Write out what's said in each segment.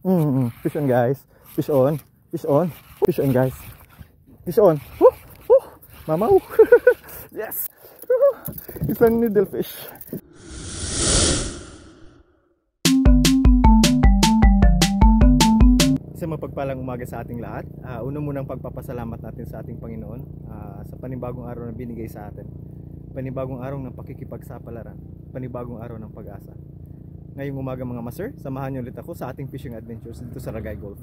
Fish on guys. Fish on. Fish on. Fish on guys. Fish on. Woo! Woo! Mama. Woo! Yes! Isang needlefish. Isang mapagpalang umaga sa ating lahat. Una munang pagpapasalamat natin sa ating Panginoon sa panibagong araw na binigay sa atin. Panibagong araw ng pakikipagsapalaran. Panibagong araw ng pag-asa. Ngayong umaga mga master, samahan niyo ulit ako sa ating fishing adventures dito sa Ragay Golf.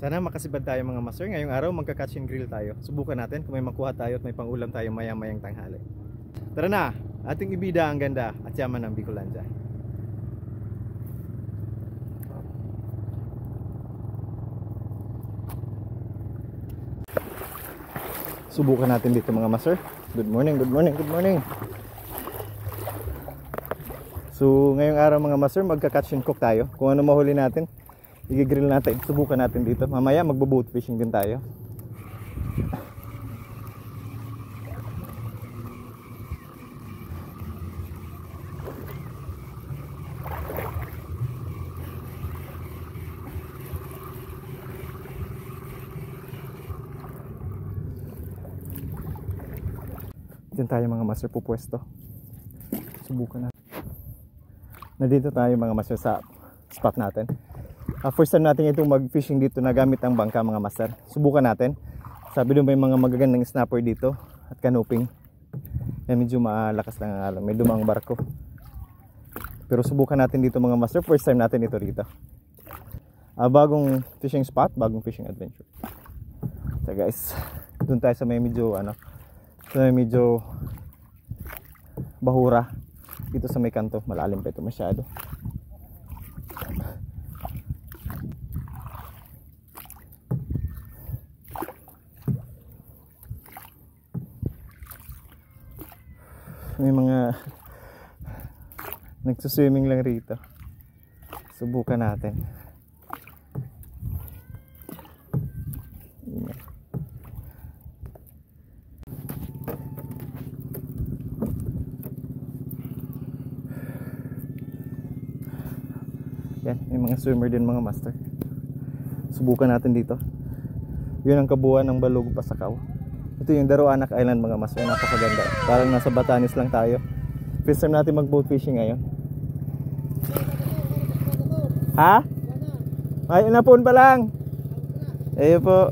Sana makasibad tayo mga master. Ngayong araw magka-catch and grill tayo. Subukan natin kung may makuha tayo at may pangulam tayo maya-mayang tanghali. Tara na, ating ibida ang ganda at yaman ng Bicolandia. Subukan natin dito mga master. Good morning, good morning, good morning. So ngayong araw mga master, magka-catch and cook tayo. Kung ano mahuli natin, i-grill natin. Subukan natin dito. Mamaya magbo-boat fishing din tayo. Diyan tayo mga master pupwesto. Subukan natin. Nandito tayo mga master sa spot natin. First time natin itong mag-fishing dito na gamit ang bangka mga master. Subukan natin. Sabi doon may mga magagandang snapper dito at canoping. Yan medyo malakas lang ang alon. May dumang barko. Pero subukan natin dito mga master. First time natin ito rito. Bagong fishing spot, bagong fishing adventure. So guys, doon tayo sa may medyo sa may medyo bahura. Dito sa may kanto, malalim pa ito masyado. May mga nagsuswimming lang rito. Subukan natin. Yan, may mga swimmer din mga master. Subukan natin dito. Yun ang kabuuan ng Balog Pasakaw. Ito yung Daroanak Island mga master. Napakaganda. Parang nasa Batanes lang tayo. First time natin mag boat fishing ngayon. Ha? Ay, napun pa lang. Ayun po.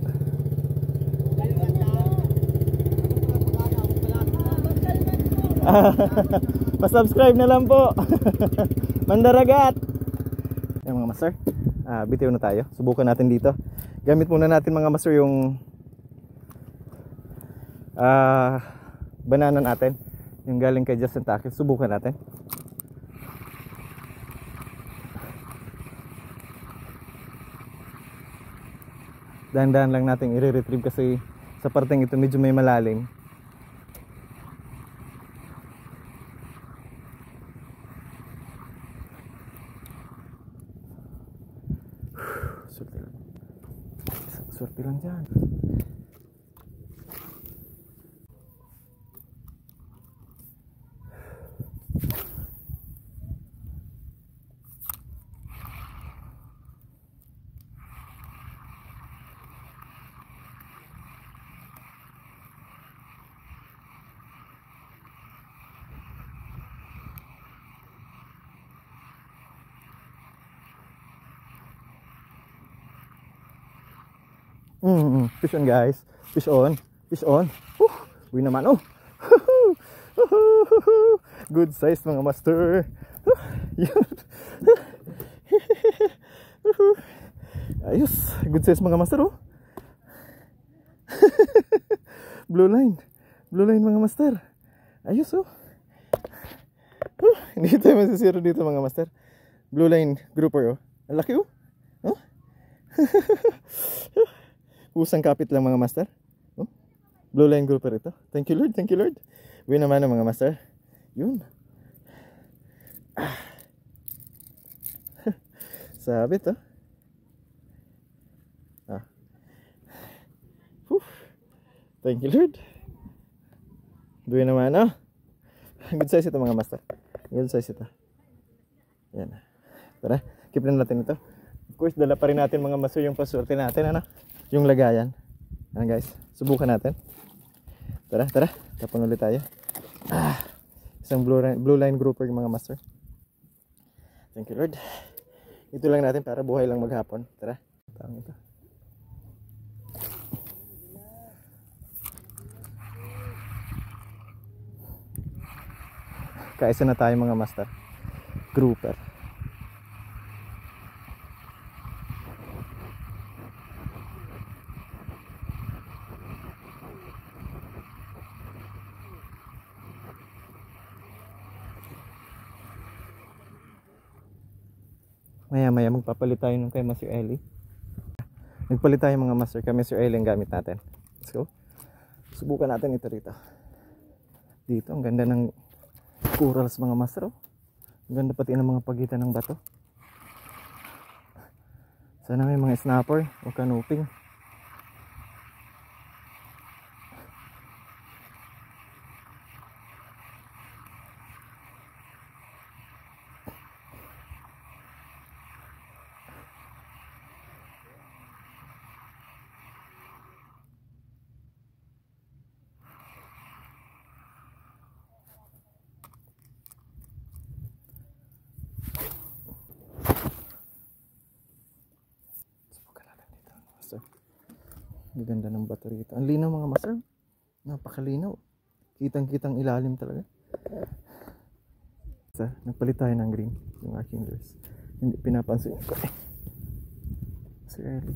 Pa-subscribe na lang po. Mandaragat. Yan mga master, bitiw na tayo. Subukan natin dito. Gamit muna natin mga master yung banana natin, yung galing kay Justin Takil. Subukan natin. Dahan-dahan lang natin i-retrieve kasi sa parteng ito medyo may malalim. Swerte lang dyan. Fish on guys. Fish on. Fish on. Uy naman oh. Good size mga master. Ayos. Good size mga master oh. Blue line. Blue line mga master. Ayos oh. Hindi tayo masisiro dito mga master. Blue line grouper oh. Ang laki oh. Usang kapit lang mga master. Blue line grouper ito. Thank you Lord, thank you Lord. Uwi naman ng mga master. Yun. Sabit oh. Thank you Lord. Uwi naman oh. Good size ito mga master. Good size ito. Yan. Tara, Keep na natin ito. Of course, dala pa rin natin mga master yung paswerte natin, ano? Yung lagayan. Ano guys? Subukan natin. Tara, tara. Tapon ulit tayo. Isang blue line grouper yung mga master. Thank you Lord. Ito lang natin para buhay lang maghapon. Tara. Tama ito. Kaisa na tayo mga master. Grouper. Maya magpapalit tayo nung kay Master Ellie. Nagpalit tayo mga master kay Master Ellie ang gamit natin. Let's go. Subukan natin ito rito. Dito ang ganda ng corals mga master. Ang ganda pati ng mga pagitan ng bato. Sana may mga snapper o canoping. Ang ganda ng bato rito. Ang linaw mga master. Napakalinaw. Kitang-kitang ilalim talaga. Nagpalit tayo ng green. Yung aking lures. Hindi pinapansin ko eh. Seriously.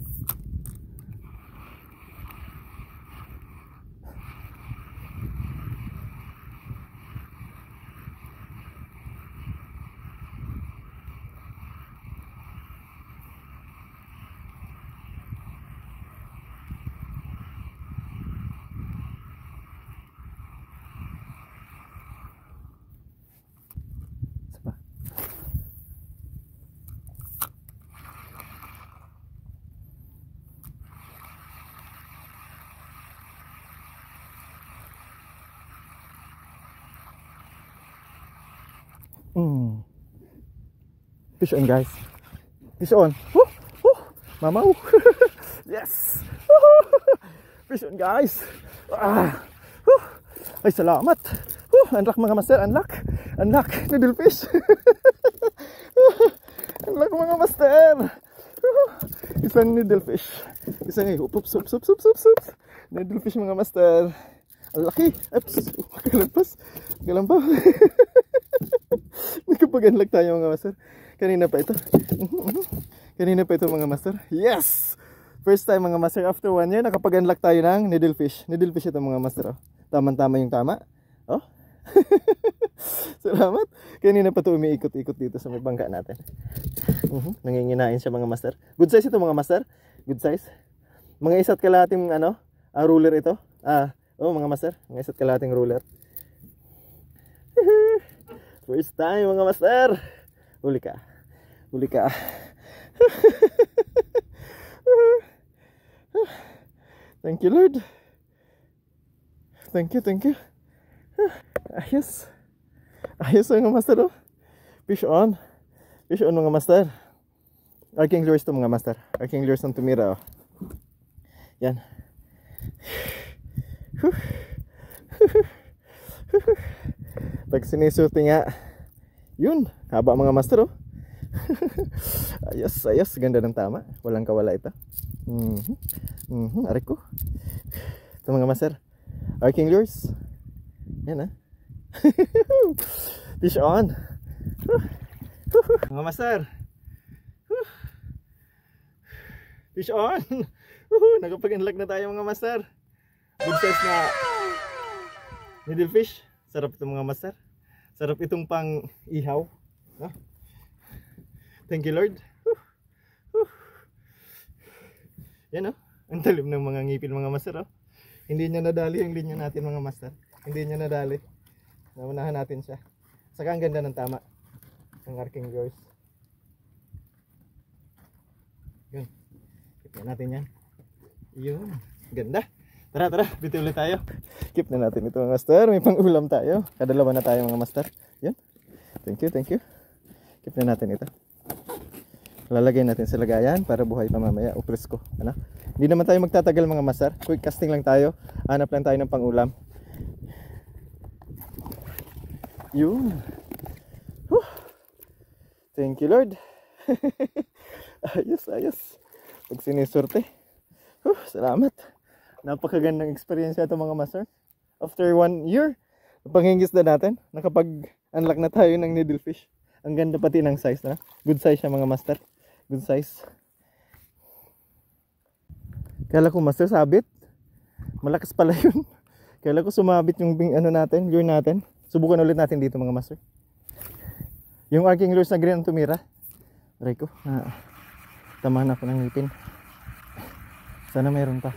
Fish on guys. Fish on. Woo! Woo! Mama. Woo! Yes. Fish on guys. Woo! Ay salamat. Woo! Unlock mga master. Unlock. Unlock. Needlefish. Unlock mga master. Isang needlefish. Isang ups. Needlefish mga master. Ang laki. Ups. Kalampas. Kalampas. Nakapag-unlock tayo mga master. Kanina pa ito. Kanina pa ito mga master. Yes! First time mga master. After 1 year, nakapag-unlock tayo ng needlefish. Needlefish ito mga master. Oh. Tama-tama yung tama. Oh. Salamat. Kanina pa ito umiikot-ikot dito sa may bangka natin. Nanginginain siya mga master. Good size ito mga master. Good size. Mga isa't kalahating ruler ito. Mga master. Mga isa't kalahating ruler. First time mga master. Huli ka. Huli ka. Thank you Lord. Thank you. Ayos. Ayos mga master oh. Fish on. Fish on mga master. Arking lures to mga master. Arking lures on tumira oh. Yan. Pag sinisuti nga. Yun. Haba mga master oh. Ayos, ganda ng tama. Walang kawala ito. Aray ko. Ito mga master. Arking lures. Yan Fish on. Mga master. Fish on. Nakapag-unlock na tayo mga master. Good size na needlefish. Sarap ito mga master. Sarap itong pang ihaw. Thank you Lord. Yan ang talim ng mga ngipin mga master Hindi niya nadali yung linya natin mga master. Hindi niya nadali. Naunahan natin siya. Saka ang ganda ng tama ng arking lures. Yun. Keep na natin yan. Yun. Ganda. Tara, dito ulit tayo. Keep na natin ito mga master. May pang-ulam tayo. Kadalawa na tayo mga master. Yan. Thank you. Keep na natin ito. lalagay natin sa lagayan para buhay pa mamaya o presko. Ano? Hindi naman tayo magtatagal mga master. Quick casting lang tayo. Hanap lang tayo ng pangulam. Yun. Whew. Thank you Lord. Ayos. Pag sinisurte. Salamat. Napakagandang experience ito mga master. After 1 year, pangingisda natin, nakapag-unlock na tayo ng needlefish. Ang ganda pati ng size na. Good size siya mga master. Good size. Kala ko master sabit. Malakas pala yun. Kala ko sumabit yung ano natin, lure natin. Subukan ulit natin dito mga master. Yung aking lures na green ang tumira. Aray ko, tamahan ako ng ngipin. Sana mayroon pa.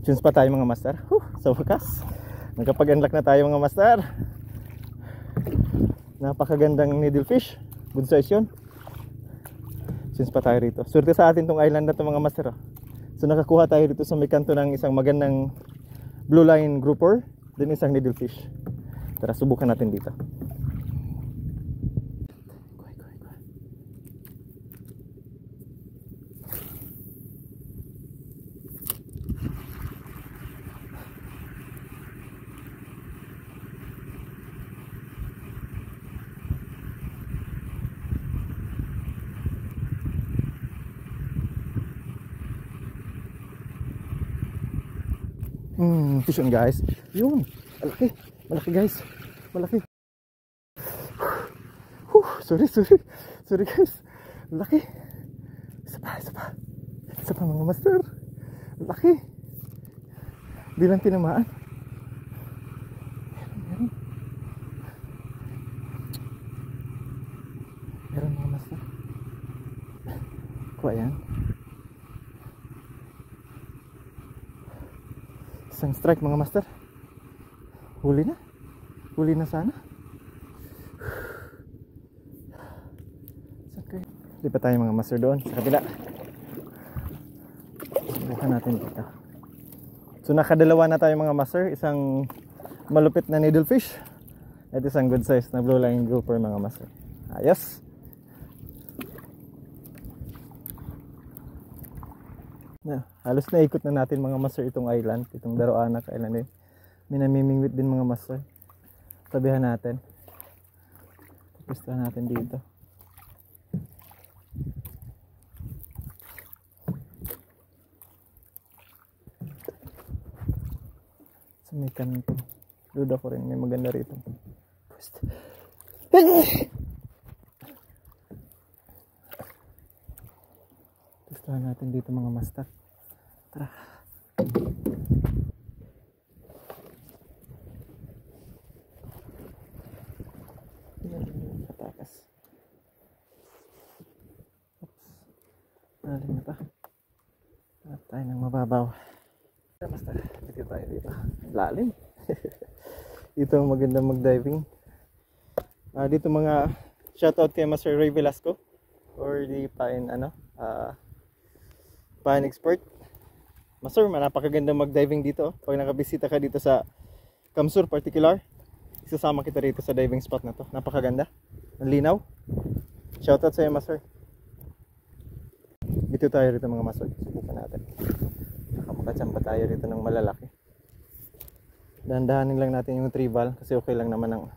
Tunes pa tayo mga master. Sa wakas nakapag-unlock na tayo mga master. Napakagandang needlefish. Good size yun. Tunes pa tayo rito. Swerte sa atin tong island na to mga master. So nakakuha tayo dito sa may kanto ng isang magandang blue line grouper, then isang needlefish. Tara subukan natin dito. Fish on guys. Yun. Malaki guys. Malaki. Sorry guys. Malaki. Isa pa mga master. Malaki. Di lang tinamaan. Meron mga master. Kuha yan. Isang strike mga master. Huli na sana. Okay. Lipat tayo mga master doon sa kabila. Subukan natin dito. So nakadalawa na tayo mga master. Isang malupit na needlefish at isang good size na blue line grouper mga master. Ayos. Halos naikot na natin mga master itong island, itong Daroanak Island. May namimingwit din mga master. Tabihan natin. Pustahan natin dito. Sa may kanto. Duda ko rin may maganda rito. Pustahan natin dito mga master. Tara. Patakas. Lalim na pa. Hanap tayo ng mababaw. Basta dito tayo dito. Lalim. Dito magandang mag-diving. Dito mga shoutout kay Master Ray Velasco or the Pine Pine expert. Master, napakaganda mag-diving dito. Pag nakabisita ka dito sa Kamsur particular, isasama kita rito sa diving spot na to. Napakaganda. Ang linaw. Shoutout sa iyo, Master. Dito tayo rito mga Master. Subukan natin. Makachamba tayo rito ng malalaki. Dahan-dahanin lang natin yung tribal kasi okay lang naman ang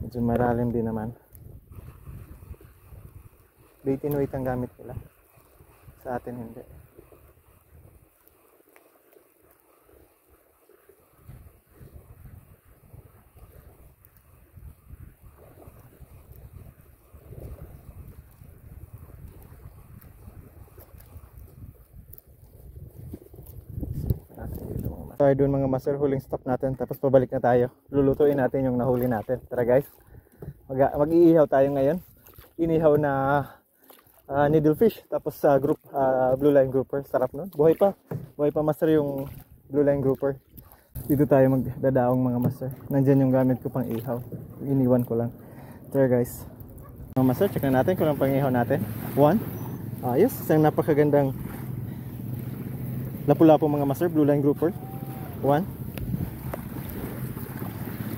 medyo maralim din naman. Bait and weight ang gamit nila. Sa atin hindi. Tayo doon mga master, huling stop natin tapos pabalik na tayo. Lulutuin natin yung nahuli natin. Tara guys. Mag-iihaw tayo ngayon. Inihaw na needlefish tapos sa blue line grouper. Sarap nun. Buhay pa master yung blue line grouper. Dito tayo magdadaong mga master. Nandyan yung gamit ko pang ihaw. Iniwan ko lang. There guys. Mga master, check na natin kung ang pang ihaw natin. 1. Ayos. Isang napakagandang lapu-lapu mga master. Blue line grouper. 1.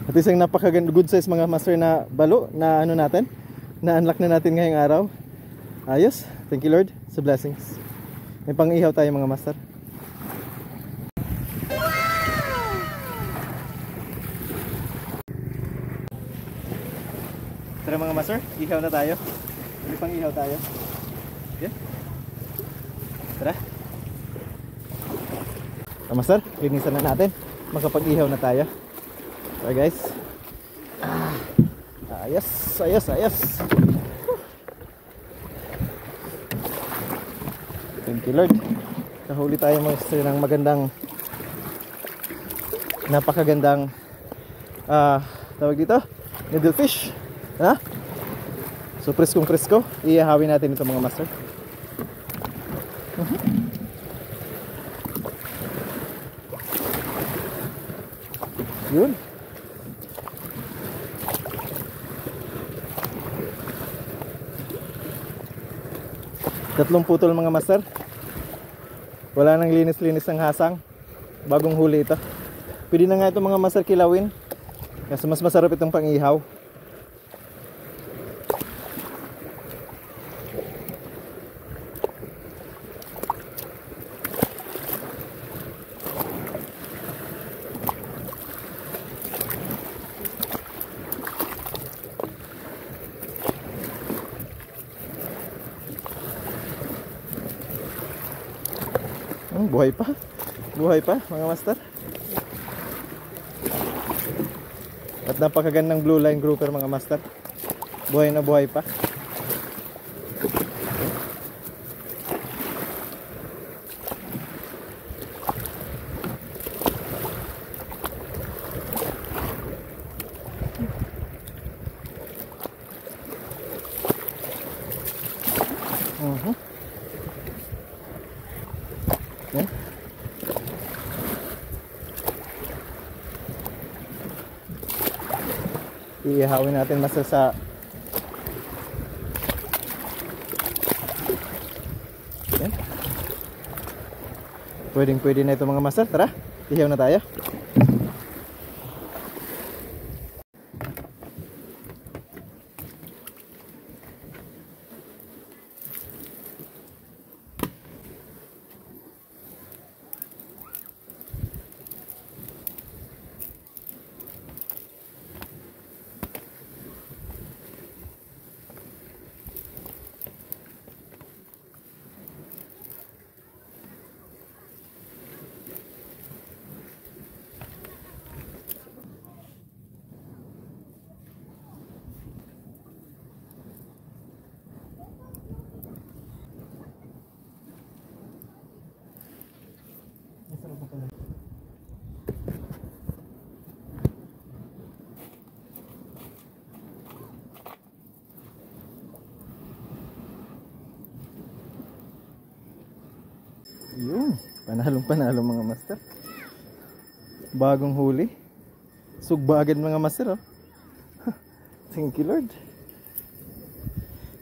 At isang napakaganda good size mga master na balo na ano natin. Na-unlock na natin ngayong araw. Ayos. Thank you Lord sa blessings. May pang ihaw tayo mga master. Tara mga master, ihaw na tayo. May pang ihaw tayo. Okay. Tara. Tara master, linisan na natin. Makapag-ihaw na tayo. Tara guys. Ayos, ayos, ayos. Thank you Lord. Kahuli tayo master ng magandang napakagandang tawag dito, needlefish. Ha? So preskong presko. Iihawin natin ito mga master. Yun. Tatlong putol mga master. Wala nang linis-linis ng hasang. Bagong huli ito. Pwede na nga ito mga master kilawin. Kasi mas masarap itong pang-ihaw. Buhay pa. Buhay pa mga master. At napakagandang blue line grouper mga master. Buhay na buhay pa. Yan. Iihawin natin master sa yan. Pwede na ito mga master. Tara, ihaw na tayo. Yun, panalong mga master. Bagong huli. Sugbagan mga master, oh. Thank you Lord.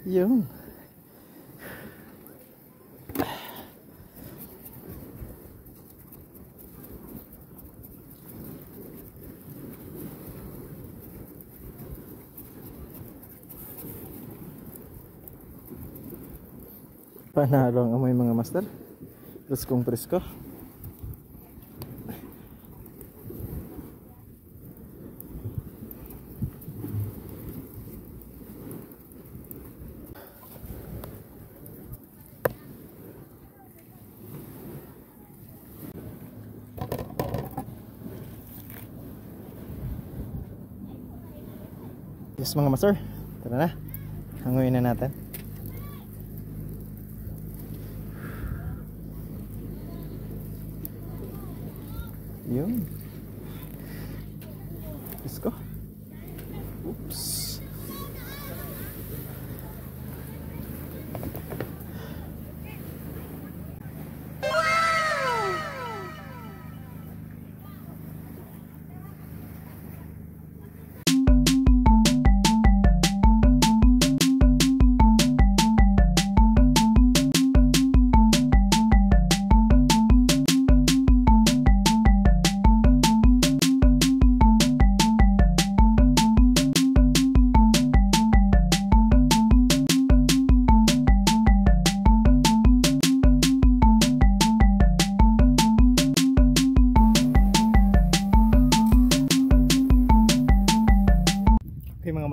Yun. Panalo ang amoy mga master. Preskong presko. Yes mga master, tara na. Hanguin na natin. Yun. Let's go. Oops.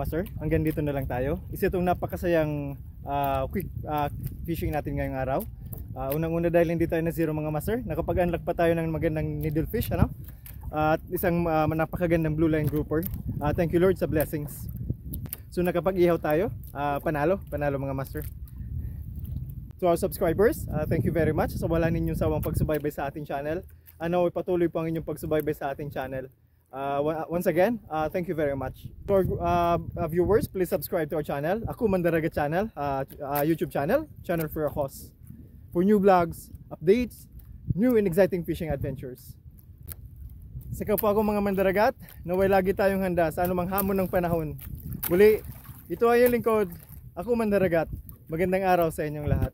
master, hanggang dito na lang tayo. Isa itong napakasayang quick fishing natin ngayong araw. Unang-una dahil hindi tayo na zero mga master, nakapag-unlock pa tayo ng magandang needlefish, ano? At isang napakagandang blue line grouper. Thank you Lord sa blessings. So nakapag-ihaw tayo, panalo mga master. To our subscribers, thank you very much sa wala ninyong sawang pagsubaybay sa ating channel. Ano, patuloy po ang inyong pagsubaybay sa ating channel. Once again, thank you very much. For viewers, please subscribe to our channel, Aku Mandaragat channel, YouTube channel for a cause. For new vlogs, updates, new and exciting fishing adventures. Sa kapwa ko mga mandaragat, naway lagi tayong handa sa anumang hamon ng panahon. Muli, ito ay yung lingkod, Aku Mandaragat. Magandang araw sa inyong lahat.